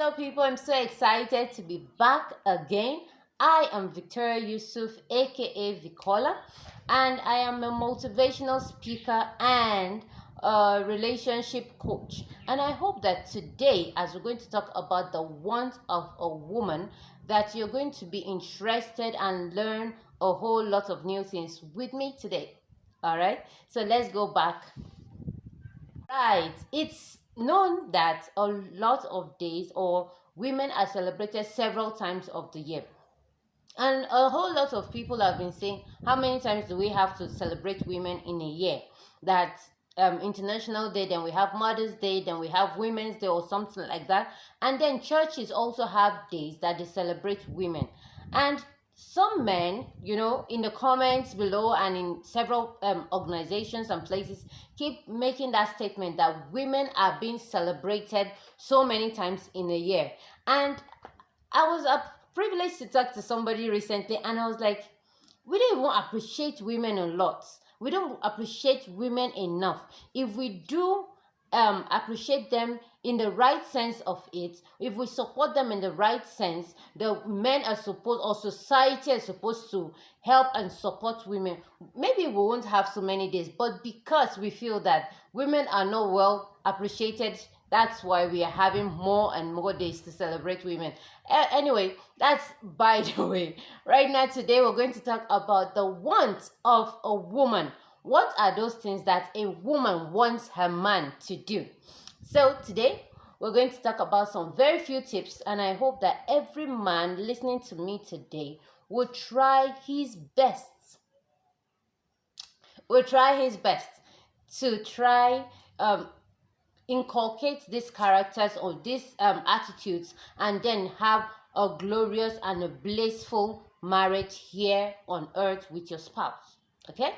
Hello, people. I'm so excited to be back again. I am Victoria Yoosuff, aka Vicola, and I am a motivational speaker and a relationship coach. And I hope that today, as we're going to talk about the want of a woman, that you're going to be interested and learn a whole lot of new things with me today. All right, so let's go back. Right. It's known that a lot of days or women are celebrated several times of the year. And a whole lot of people have been saying, how many times do we have to celebrate women in a year? That International Day, then we have Mother's Day, then we have Women's Day or something like that. And then churches also have days that they celebrate women. And some men, in the comments below and in several organizations and places, keep making that statement that women are being celebrated so many times in a year. And I was privileged to talk to somebody recently, and I was like, we don't even appreciate women a lot. We don't appreciate women enough. If we do appreciate them in the right sense of it, if we support them in the right sense, the men are supposed, or society is supposed to help and support women. Maybe we won't have so many days, but because we feel that women are not well appreciated, that's why we are having more and more days to celebrate women. Anyway, that's by the way. Right now, today, we're going to talk about the wants of a woman. What are those things that a woman wants her man to do? So today, we're going to talk about some very few tips, and I hope that every man listening to me today will try his best. To try inculcate these characters or these attitudes, and then have a glorious and a blissful marriage here on earth with your spouse. Okay?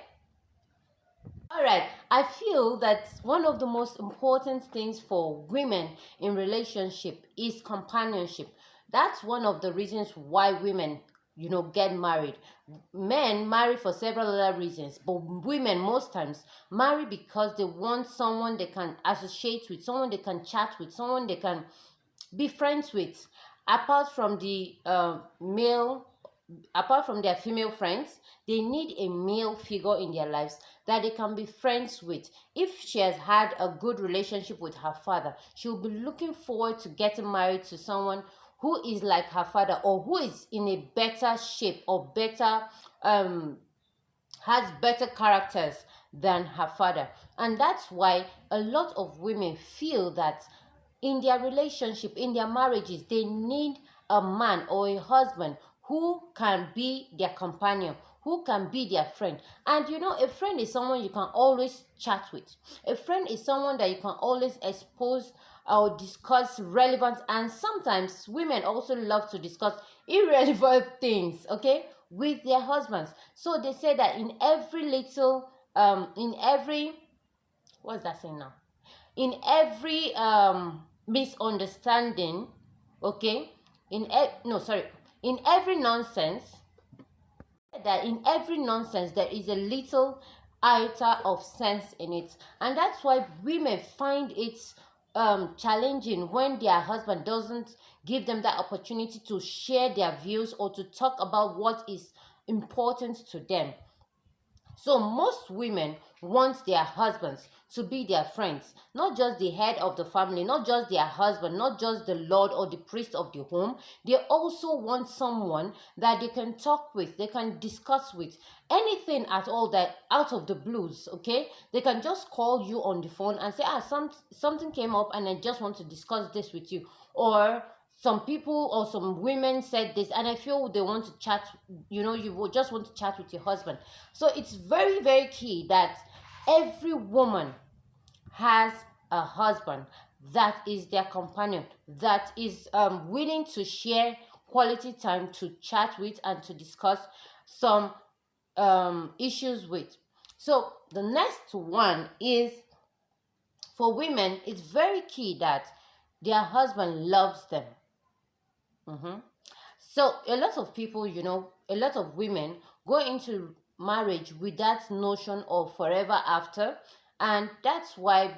All right, I feel that one of the most important things for women in relationship is companionship. That's one of the reasons why women, get married. Men marry for several other reasons, but women most times marry because they want someone they can associate with, someone they can chat with, someone they can be friends with. Apart from their female friends, they need a male figure in their lives that they can be friends with. If she has had a good relationship with her father, she'll be looking forward to getting married to someone who is like her father, or who is in a better shape, or has better characters than her father. And that's why a lot of women feel that in their relationship, in their marriages, they need a man or a husband who can be their companion, who can be their friend. And a friend is someone you can always chat with. A friend is someone that you can always expose or discuss relevant, and sometimes women also love to discuss irrelevant things, okay, with their husbands. So they say that in every what's that saying now? In every misunderstanding, okay, in every nonsense, there is a little iota of sense in it. And that's why women find it challenging when their husband doesn't give them that opportunity to share their views or to talk about what is important to them. So most women want their husbands to be their friends, not just the head of the family, not just their husband, not just the lord or the priest of the home. They also want someone that they can talk with, they can discuss with, anything at all, that out of the blues, okay? They can just call you on the phone and say, something came up and I just want to discuss this with you. Or some people or some women said this and I feel they want to chat, you will just want to chat with your husband. So it's very, very key that every woman has a husband that is their companion, that is willing to share quality time to chat with and to discuss some issues with. So the next one is, for women, it's very key that their husband loves them. So a lot of people, a lot of women go into marriage with that notion of forever after, and that's why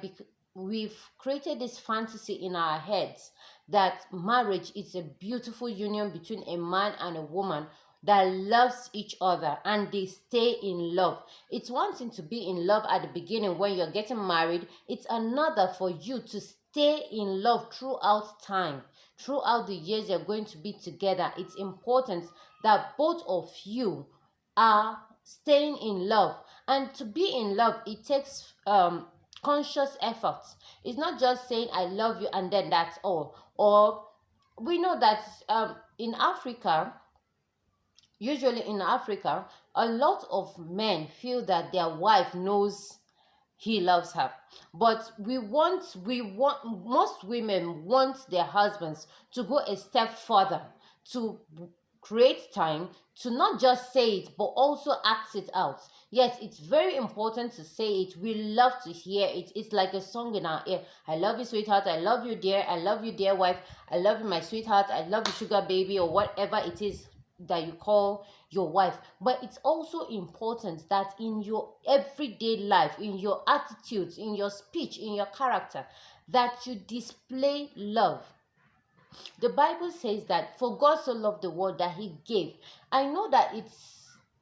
we've created this fantasy in our heads that marriage is a beautiful union between a man and a woman that loves each other and they stay in love. It's one thing to be in love at the beginning when you're getting married, it's another for you to stay in love throughout time, throughout the years you're going to be together. It's important that both of you are staying in love. And to be in love, it takes conscious effort. It's not just saying I love you and then that's all. Or we know that in Africa, usually in Africa, a lot of men feel that their wife knows he loves her. But most women want their husbands to go a step further, to create time, to not just say it but also act it out. Yes, it's very important to say it. We love to hear it. It's like a song in our ear. I love you, sweetheart. I love you, dear. I love you, dear wife. I love you, my sweetheart. I love you, sugar baby, or whatever it is that you call your wife. But it's also important that in your everyday life, in your attitudes, in your speech, in your character, that you display love. The Bible says that for God so loved the world that he gave. I know that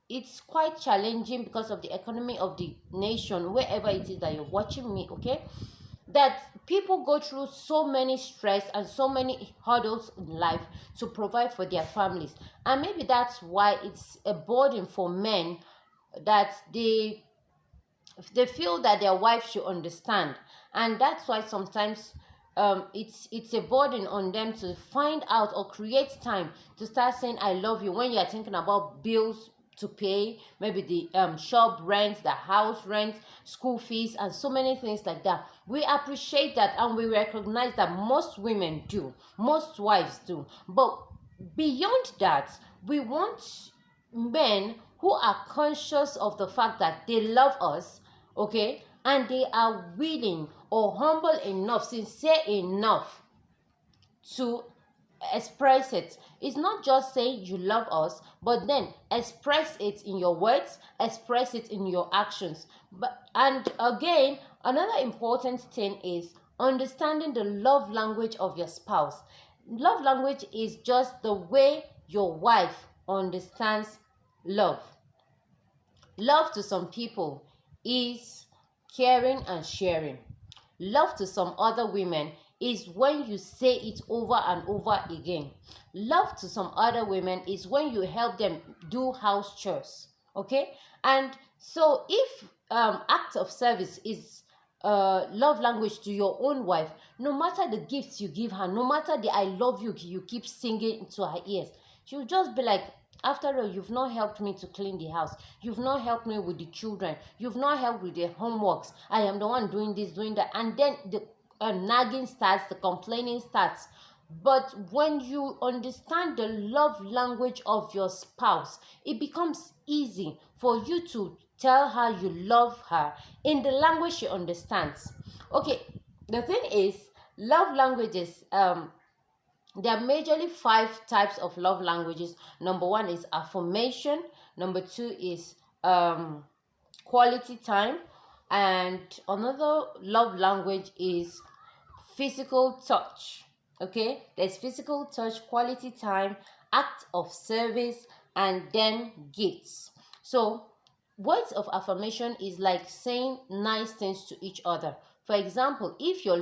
it's quite challenging because of the economy of the nation, wherever it is that you're watching me, okay? That people go through so many stress and so many hurdles in life to provide for their families. And maybe that's why it's a burden for men, that they feel that their wife should understand. And that's why sometimes it's a burden on them to find out or create time to start saying I love you when you're thinking about bills to pay, maybe the shop rent, the house rent, school fees, and so many things like that. We appreciate that and we recognize that most women do, most wives do. But beyond that, we want men who are conscious of the fact that they love us, okay, and they are willing or humble enough, sincere enough to express it. It's not just saying you love us, but then express it in your words, express it in your actions. And again, another important thing is understanding the love language of your spouse. Love language is just the way your wife understands love. Love to some people is caring and sharing. Love to some other women is when you say it over and over again. Love to some other women is when you help them do house chores. Okay? And so if act of service is love language to your own wife, no matter the gifts you give her, no matter the I love you keep singing into her ears, she'll just be like, after all, you've not helped me to clean the house. You've not helped me with the children. You've not helped with the homeworks. I am the one doing this, doing that. And then the nagging starts, the complaining starts. But when you understand the love language of your spouse, it becomes easy for you to tell her you love her in the language she understands. Okay, the thing is, love languages, there are majorly 5 types of love languages. Number 1 is affirmation. Number 2 is quality time. And another love language is physical touch. Okay, there's physical touch, quality time, act of service, and then gifts. So words of affirmation is like saying nice things to each other. For example, if your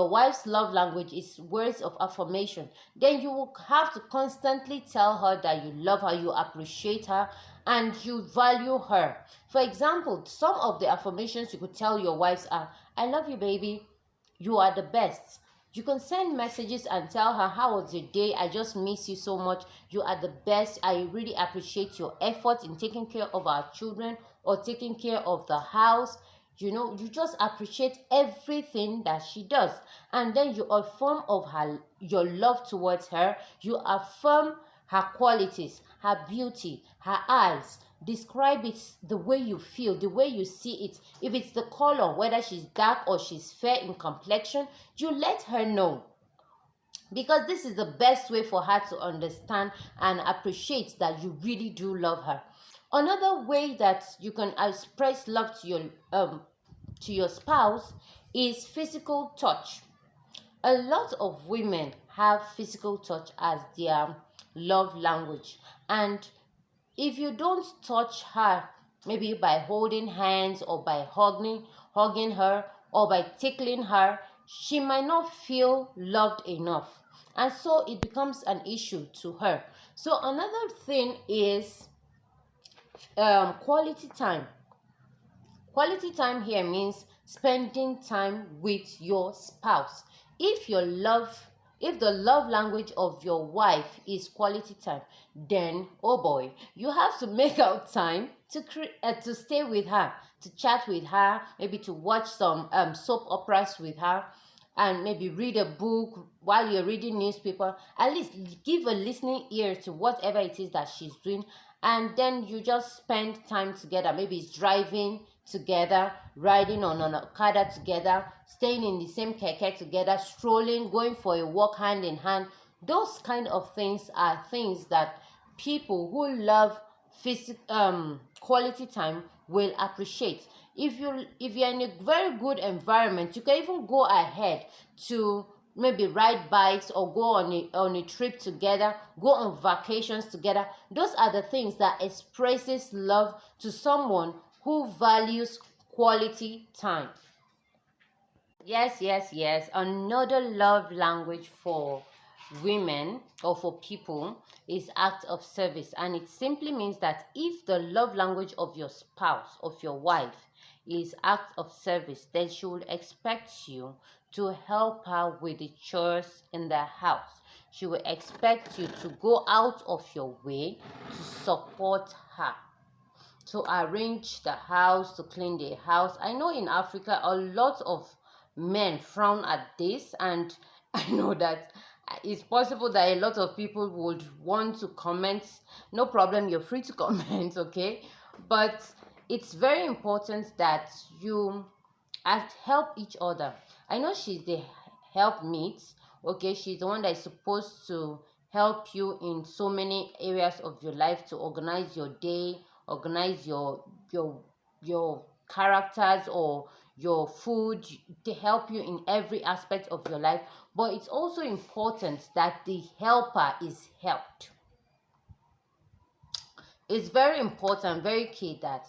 wife's love language is words of affirmation, then you will have to constantly tell her that you love her, you appreciate her, and you value her. For example, some of the affirmations you could tell your wives are, I love you, baby. You are the best. You can send messages and tell her, how was your day? I just miss you so much. You are the best. I really appreciate your effort in taking care of our children or taking care of the house. You just appreciate everything that she does. And then you affirm of your love towards her. You affirm her qualities, her beauty, her eyes. Describe it the way you feel, the way you see it. If it's the color, whether she's dark or she's fair in complexion, you let her know. Because this is the best way for her to understand and appreciate that you really do love her. Another way that you can express love to your spouse is physical touch. A lot of women have physical touch as their love language, and if you don't touch her, maybe by holding hands or by hugging her or by tickling her, she might not feel loved enough. And so it becomes an issue to her. So another thing is quality time. Quality time here means spending time with your spouse. If your love if the love language of your wife is quality time, then oh boy, you have to make out time to stay with her, to chat with her, maybe to watch some soap operas with her, and maybe read a book while you're reading newspaper. At least give a listening ear to whatever it is that she's doing, and then you just spend time together. Maybe it's driving together, riding on an okada together, staying in the same keke together, strolling, going for a walk hand in hand. Those kind of things are things that people who love quality time will appreciate. If you're in a very good environment, you can even go ahead to maybe ride bikes or go on a trip together, go on vacations together. Those are the things that expresses love to someone who values quality time. Yes, yes, yes. Another love language for women or for people is act of service. And it simply means that if the love language of your spouse, of your wife, is act of service, then she will expect you to help her with the chores in the house. She will expect you to go out of your way to support her, to arrange the house, to clean the house. I know in Africa a lot of men frown at this, and I know that it's possible that a lot of people would want to comment. No problem, you're free to comment, okay? But it's very important that you help each other. I know she's the helpmeet, okay? She's the one that is supposed to help you in so many areas of your life, to organize your day, organize your characters or your food, to help you in every aspect of your life. But it's also important that the helper is helped. It's very important, very key, that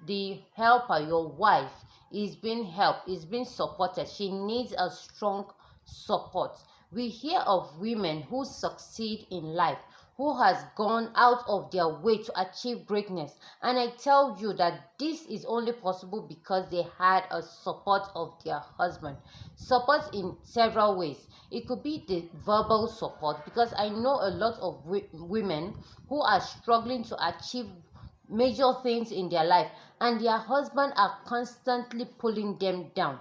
the helper, your wife, is being helped, is being supported. She needs a strong support. We hear of women who succeed in life, who has gone out of their way to achieve greatness. And I tell you that this is only possible because they had a support of their husband. Support in several ways. It could be the verbal support, because I know a lot of women who are struggling to achieve major things in their life, and their husband are constantly pulling them down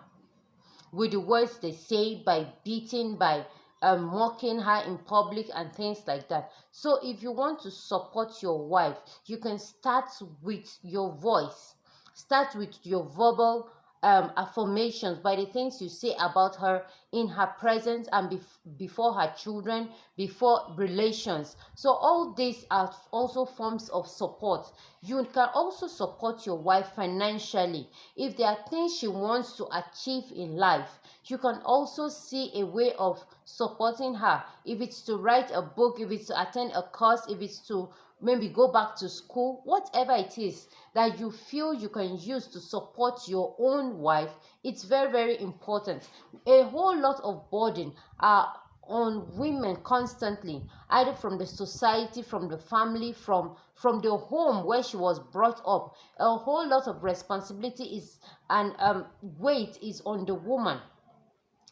with the words they say, by beating, by mocking her in public and things like that. So if you want to support your wife, you can start with your voice, start with your verbal affirmations, by the things you say about her in her presence and before her children, before relations. So all these are also forms of support. You can also support your wife financially. If there are things she wants to achieve in life, you can also see a way of supporting her. If it's to write a book, if it's to attend a course, if it's to maybe go back to school, whatever it is that you feel you can use to support your own wife, it's very, very important. A whole lot of burden are on women constantly, either from the society, from the family, from the home where she was brought up. A whole lot of responsibility is and weight is on the woman,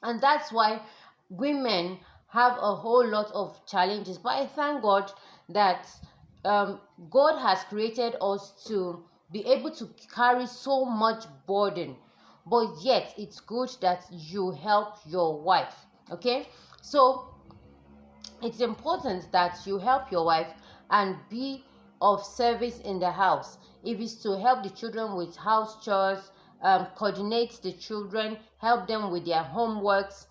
and that's why women have a whole lot of challenges. But I thank God that God has created us to be able to carry so much burden, but yet it's good that you help your wife. Okay, so it's important that you help your wife and be of service in the house. If it's to help the children with house chores, coordinate the children, help them with their homeworks,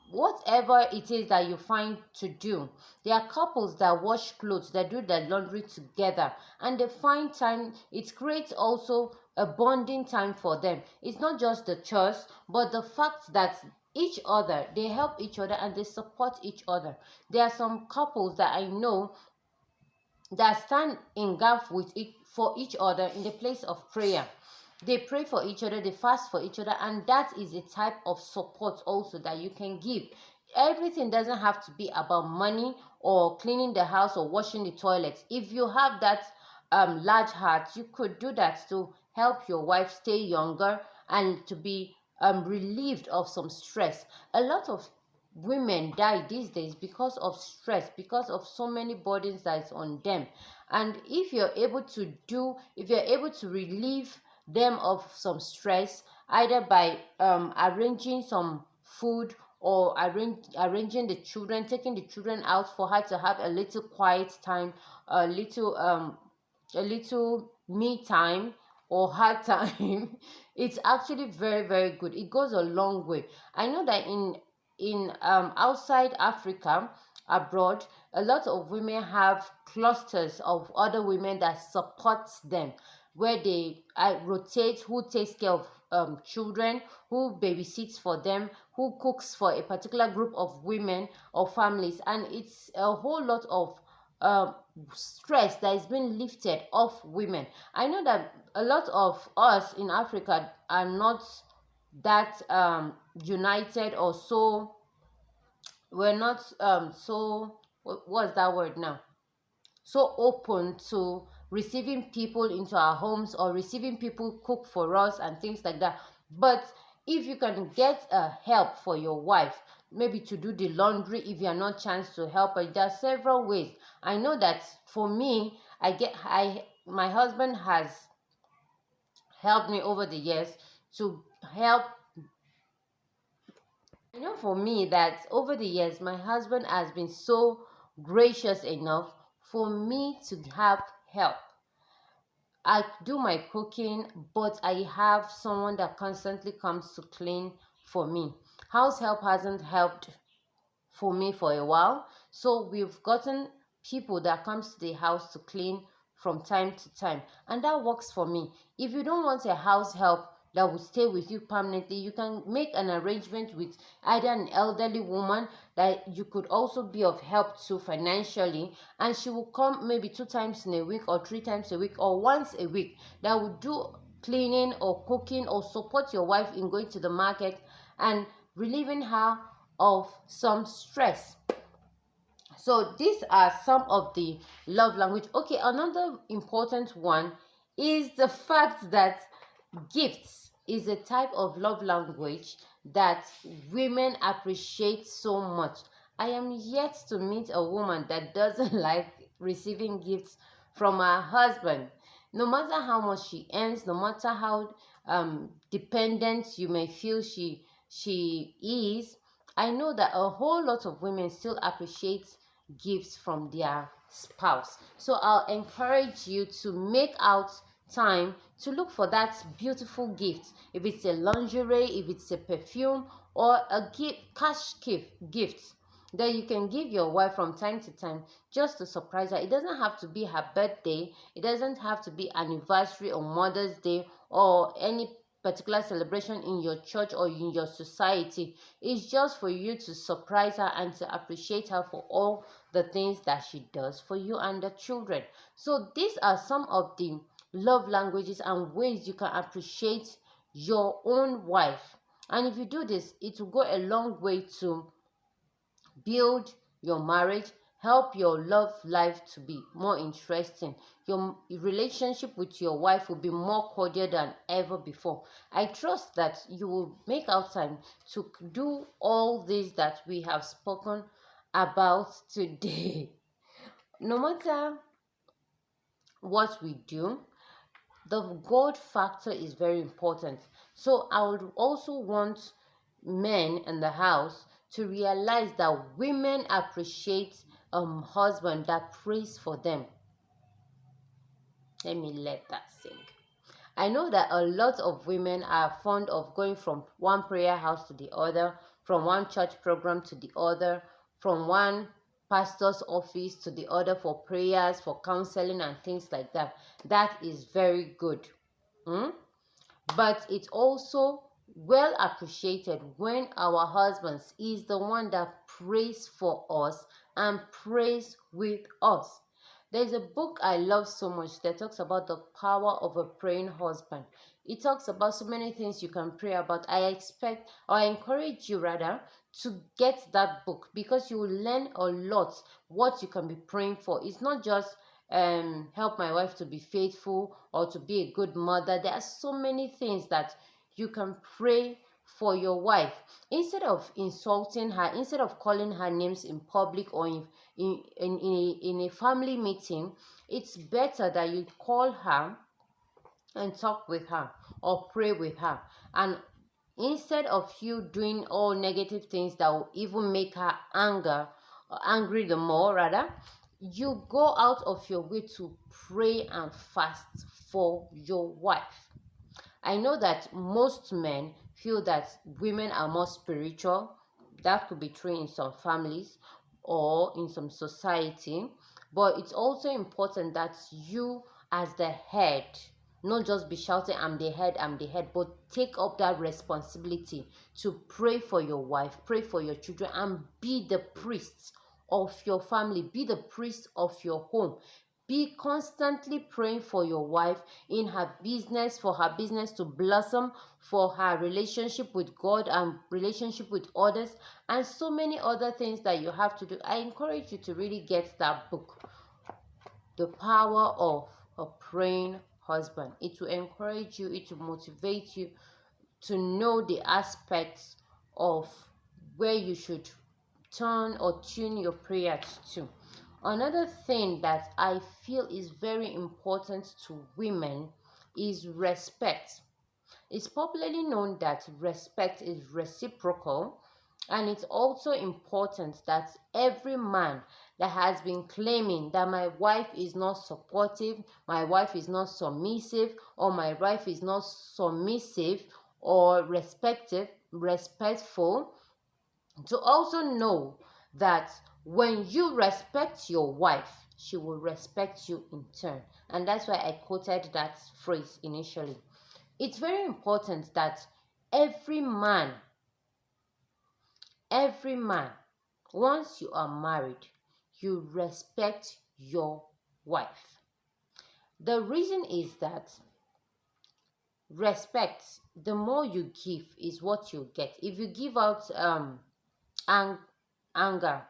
whatever it is that you find to do. There are couples that wash clothes, that do their laundry together, and they find time. It creates also a bonding time for them. It's not just the chores, but the fact that each other. They help each other and they support each other. There are some couples that I know that stand in gap for each other in the place of prayer. They pray for each other, they fast for each other, and that is a type of support also that you can give. Everything doesn't have to be about money or cleaning the house or washing the toilets. If you have that large heart, you could do that to help your wife stay younger and to be relieved of some stress. A lot of women die these days because of stress, because of so many burdens that is on them. And if you're able to relieve them of some stress, either by arranging some food or arranging the children, taking the children out for her to have a little quiet time, a little me time or hard time, it's actually very, very good. It goes a long way. I know that in outside Africa, abroad, a lot of women have clusters of other women that supports them, where they rotate who takes care of children, who babysits for them, who cooks for a particular group of women or families, and it's a whole lot of stress that is being lifted off women. I know that a lot of us in Africa are not that united, or so we're not so what's that word now, so open to receiving people into our homes or receiving people cook for us and things like that. But if you can get help for your wife, maybe to do the laundry, if you are not chance to help her, there are several ways. I know that for me, my husband has helped me over the years to help. I know for me that over the years, my husband has been so gracious enough for me to have help. I do my cooking, but I have someone that constantly comes to clean for me. House help hasn't helped for me for a while, so we've gotten people that comes to the house to clean from time to time, and that works for me. If you don't want a house help that will stay with you permanently, you can make an arrangement with either an elderly woman that you could also be of help to financially, and she will come maybe 2 times in a week or 3 times a week or once a week, that will do cleaning or cooking or support your wife in going to the market and relieving her of some stress. So these are some of the love language. Okay, another important one is the fact that gifts is a type of love language that women appreciate so much. I am yet to meet a woman that doesn't like receiving gifts from her husband. No matter how much she earns, no matter how dependent you may feel she is, I know that a whole lot of women still appreciate gifts from their spouse. So I'll encourage you to make out time to look for that beautiful gift. If it's a lingerie, if it's a perfume, or a gift that you can give your wife from time to time just to surprise her. It doesn't have to be her birthday, it doesn't have to be anniversary or Mother's Day or any particular celebration in your church or in your society. It's just for you to surprise her and to appreciate her for all the things that she does for you and the children. So these are some of the love languages and ways you can appreciate your own wife. And if you do this, it will go a long way to build your marriage, help your love life to be more interesting. Your relationship with your wife will be more cordial than ever before. I trust that you will make out time to do all this that we have spoken about today. No matter what we do, the God factor is very important. So I would also want men in the house to realize that women appreciate husband that prays for them. Let me let that sink. I know that a lot of women are fond of going from one prayer house to the other, from one church program to the other, from one pastor's office to the other for prayers, for counseling and things like that. That is very good. But it also well appreciated when our husbands is the one that prays for us and prays with us. There's a book I love so much that talks about the power of a praying husband. It talks about so many things you can pray about. I encourage you rather to get that book because you will learn a lot what you can be praying for. It's not just help my wife to be faithful or to be a good mother. There are so many things that you can pray for your wife instead of insulting her, instead of calling her names in public or in a family meeting. It's better that you call her and talk with her or pray with her, and instead of you doing all negative things that will even make her angry the more, rather you go out of your way to pray and fast for your wife. I know that most men feel that women are more spiritual. That could be true in some families or in some society. But it's also important that you, as the head, not just be shouting, I'm the head, but take up that responsibility to pray for your wife, pray for your children, and be the priest of your family, be the priest of your home. Be constantly praying for your wife in her business, for her business to blossom, for her relationship with God and relationship with others, and so many other things that you have to do. I encourage you to really get that book, The Power of a Praying Husband. It will encourage you, it will motivate you to know the aspects of where you should turn or tune your prayers to. Another thing that I feel is very important to women is respect. It's popularly known that respect is reciprocal, and it's also important that every man that has been claiming that my wife is not supportive, my wife is not submissive, or my wife is not submissive or respectful, to also know that when you respect your wife, she will respect you in turn. And that's why I quoted that phrase initially. It's very important that every man, once you are married, you respect your wife. The reason is that respect, the more you give is what you get. If you give out anger,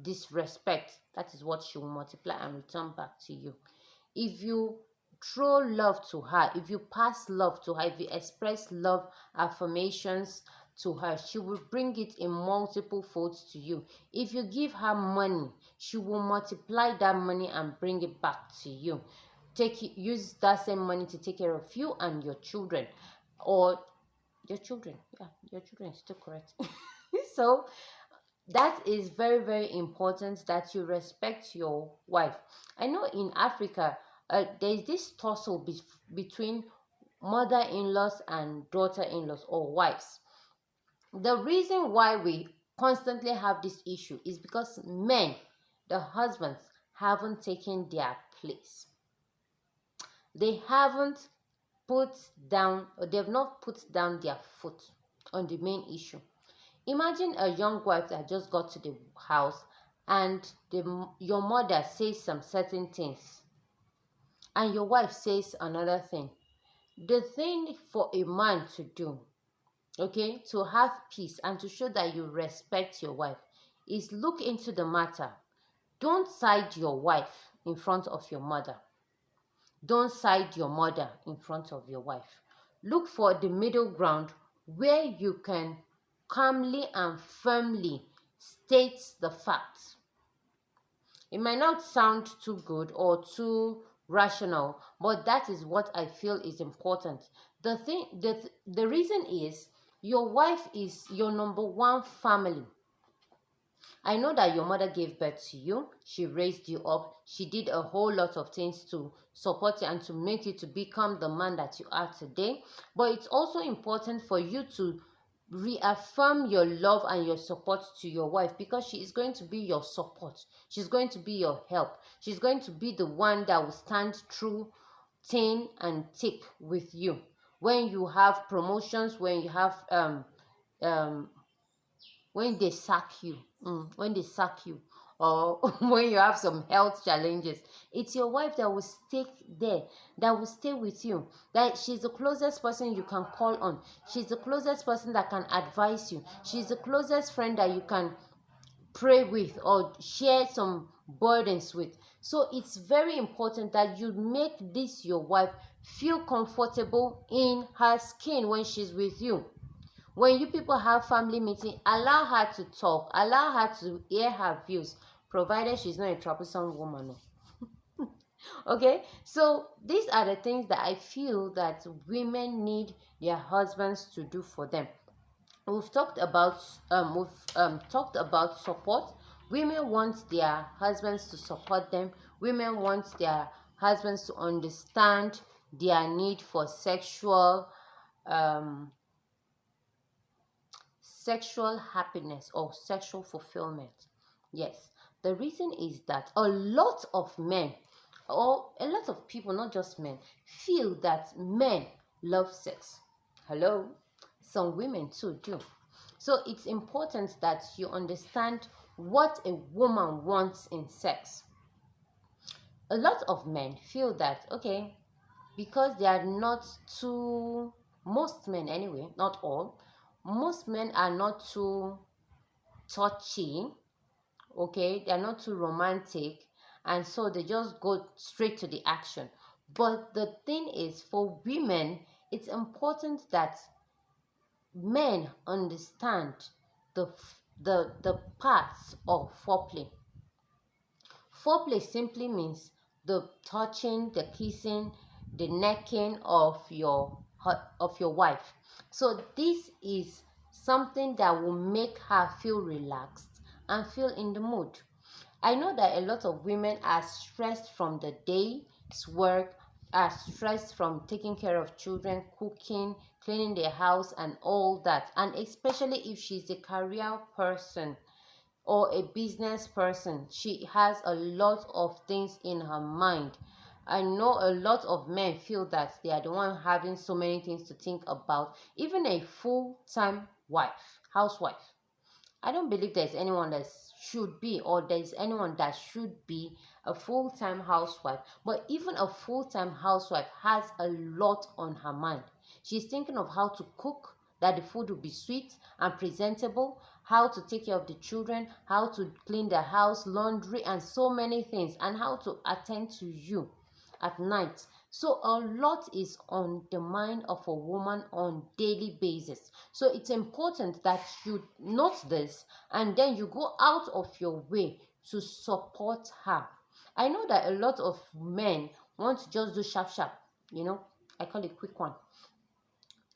disrespect, that is what she will multiply and return back to you. If you throw love to her, if you pass love to her, if you express love affirmations to her, she will bring it in multiple folds to you. If you give her money, she will multiply that money and bring it back to you. Use that same money to take care of you and your children, or your children. Yeah, your children is still correct. So that is very, very important that you respect your wife. I know in Africa, there's this tussle between mother-in-laws and daughter-in-laws or wives. The reason why we constantly have this issue is because men, the husbands, haven't taken their place. They haven't put down, or they've not put down their foot on the main issue. Imagine a young wife that just got to the house and your mother says some certain things and your wife says another thing. The thing for a man to do, okay, to have peace and to show that you respect your wife, is look into the matter. Don't side your wife in front of your mother. Don't side your mother in front of your wife. Look for the middle ground where you can calmly and firmly state the facts. It might not sound too good or too rational, but that is what I feel is important. The reason is your wife is your number one family. I know that your mother gave birth to you. She raised you up. She did a whole lot of things to support you and to make you to become the man that you are today. But it's also important for you to reaffirm your love and your support to your wife, because she is going to be your support. She's going to be your help. She's going to be the one that will stand through thin and thick with you. when you have promotions, when you have um when they sack you, when they sack you, or when you have some health challenges, it's your wife that will stay there, that will stay with you, that she's the closest person you can call on, she's the closest person that can advise you, she's the closest friend that you can pray with or share some burdens with. So it's very important that you make this your wife feel comfortable in her skin when she's with you. When you people have family meeting, allow her to talk, allow her to hear her views, provided she's not a troublesome woman. Okay, so these are the things that I feel that women need their husbands to do for them. We've talked about talked about support. Women want their husbands to support them. Women want their husbands to understand their need for um sexual happiness or sexual fulfillment. Yes, the reason is that a lot of men, or a lot of people, not just men, feel that men love sex. Hello, some women too do. So it's important that you understand what a woman wants in sex. A lot of men feel that, okay, because they are not too, most men anyway, not all, most men are not too touchy, okay, they're not too romantic, and so they just go straight to the action. But the thing is, for women, it's important that men understand the parts of foreplay. Foreplay simply means the touching, the kissing, the necking of your wife. So this is something that will make her feel relaxed and feel in the mood. I know that a lot of women are stressed from the day's work, are stressed from taking care of children, cooking, cleaning their house, and all that. And especially if she's a career person or a business person, she has a lot of things in her mind. I know a lot of men feel that they are the one having so many things to think about. Even a full-time housewife, I don't believe there's anyone that should be, or there's anyone that should be a full-time housewife. But even a full-time housewife has a lot on her mind. She's thinking of how to cook, that the food will be sweet and presentable, how to take care of the children, how to clean the house, laundry, and so many things, and how to attend to you at night. So a lot is on the mind of a woman on daily basis. So it's important that you note this and then you go out of your way to support her. I know that a lot of men want to just do sharp sharp, you know. I call it quick one.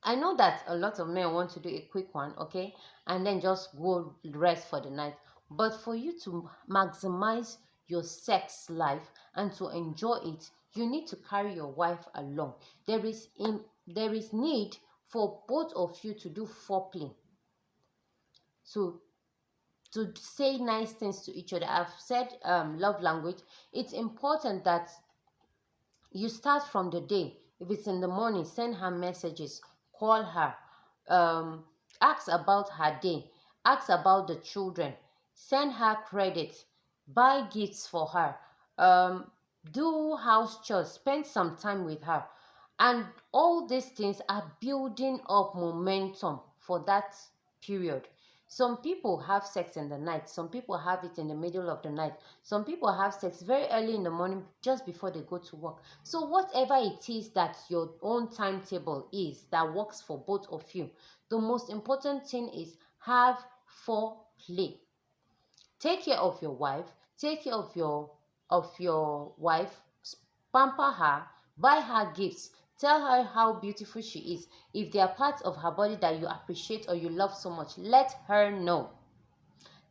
I know that a lot of men want to do a quick one, okay, and then just go rest for the night. But for you to maximize your sex life and to enjoy it, you need to carry your wife along. There is need for both of you to do foreplay, to say nice things to each other. I've said love language. It's important that you start from the day. If it's in the morning, send her messages, call her, um, ask about her day, ask about the children, send her credit, buy gifts for her, um, do house chores, spend some time with her. And all these things are building up momentum for that period. Some people have sex in the night, some people have it in the middle of the night, some people have sex very early in the morning just before they go to work. So whatever it is that your own timetable is that works for both of you, the most important thing is have foreplay. Take care of your wife, take care of your wife, pamper her, buy her gifts, tell her how beautiful she is. If there are parts of her body that you appreciate or you love so much, let her know.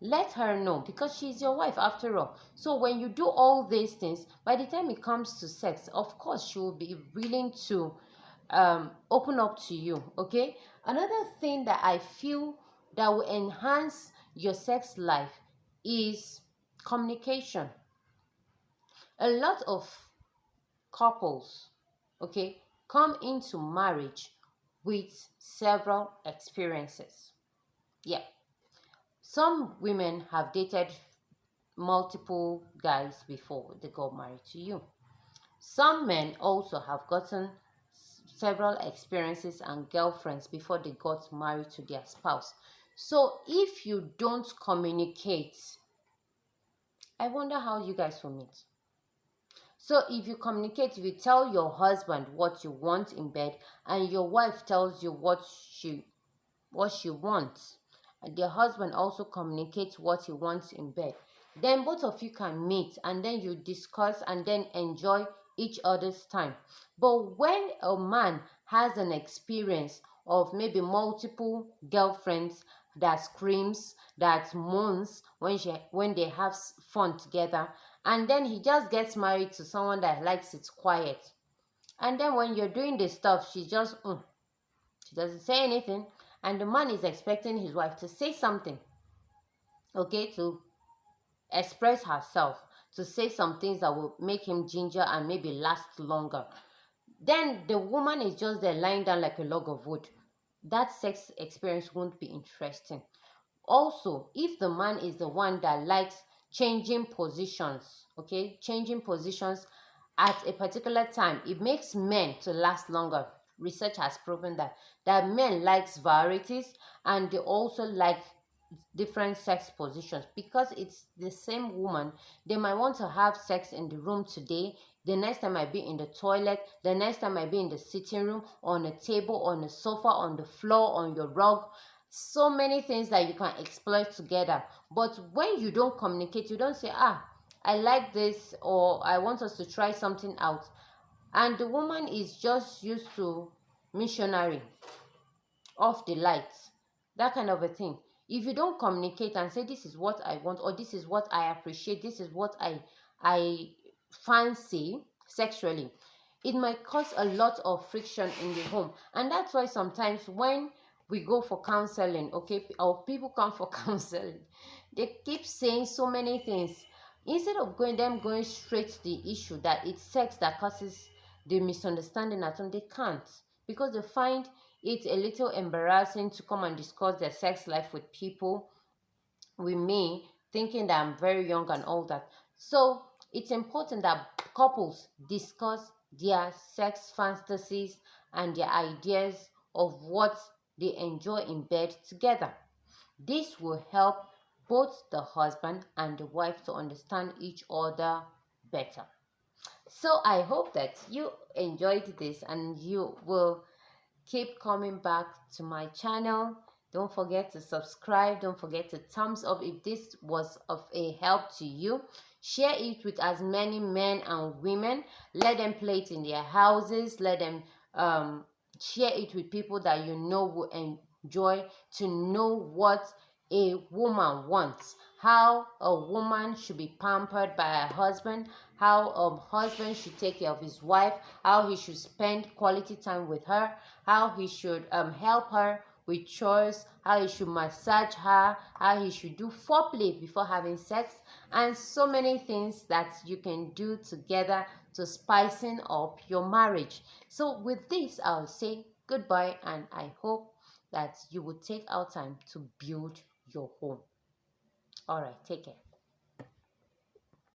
Let her know, because she's your wife after all. So when you do all these things, by the time it comes to sex, of course she will be willing to open up to you. Okay, another thing that I feel that will enhance your sex life is communication. A lot of couples, okay, come into marriage with several experiences. Yeah, some women have dated multiple guys before they got married to you. Some men also have gotten several experiences and girlfriends before they got married to their spouse. So if you don't communicate, I wonder how you guys will meet. So if you communicate, if you tell your husband what you want in bed and your wife tells you what she wants, and the husband also communicates what he wants in bed, then both of you can meet and then you discuss and then enjoy each other's time. But when a man has an experience of maybe multiple girlfriends, that screams, that moans when they have fun together, and then he just gets married to someone that likes it quiet, and then when you're doing this stuff, she just she doesn't say anything, and the man is expecting his wife to say something, okay, to express herself, to say some things that will make him ginger and maybe last longer. Then the woman is just there lying down like a log of wood. That sex experience won't be interesting. Also, if the man is the one that likes changing positions, okay, changing positions at a particular time, it makes men to last longer. Research has proven that men likes varieties, and they also like different sex positions, because it's the same woman. They might want to have sex in the room today, the next time might be in the toilet, the next time might be in the sitting room, on a table, on a sofa, on the floor, on your rug. So many things that you can exploit together. But when you don't communicate, you don't say, I like this, or I want us to try something out, and the woman is just used to missionary, off the lights, that kind of a thing. If you don't communicate and say, this is what I want, or this is what I appreciate, this is what I fancy sexually, it might cause a lot of friction in the home. And that's why sometimes when we go for counseling, okay, or people come for counseling, they keep saying so many things. Instead of going straight to the issue that it's sex that causes the misunderstanding at home, they can't, because they find it's a little embarrassing to come and discuss their sex life with people, with me, thinking that I'm very young and all that. So it's important that couples discuss their sex fantasies and their ideas of what they enjoy in bed together. This will help both the husband and the wife to understand each other better. So I hope that you enjoyed this and you will keep coming back to my channel. Don't forget to subscribe. Don't forget to thumbs up if this was of a help to you. Share it with as many men and women. Let them play it in their houses. Let them share it with people that you know will enjoy, to know what a woman wants, how a woman should be pampered by her husband, how a husband should take care of his wife, how he should spend quality time with her, how he should help her with chores, how he should massage her, how he should do foreplay before having sex, and so many things that you can do together to spicing up your marriage. So with this, I'll say goodbye, and I hope that you will take our time to build your home. All right, take care.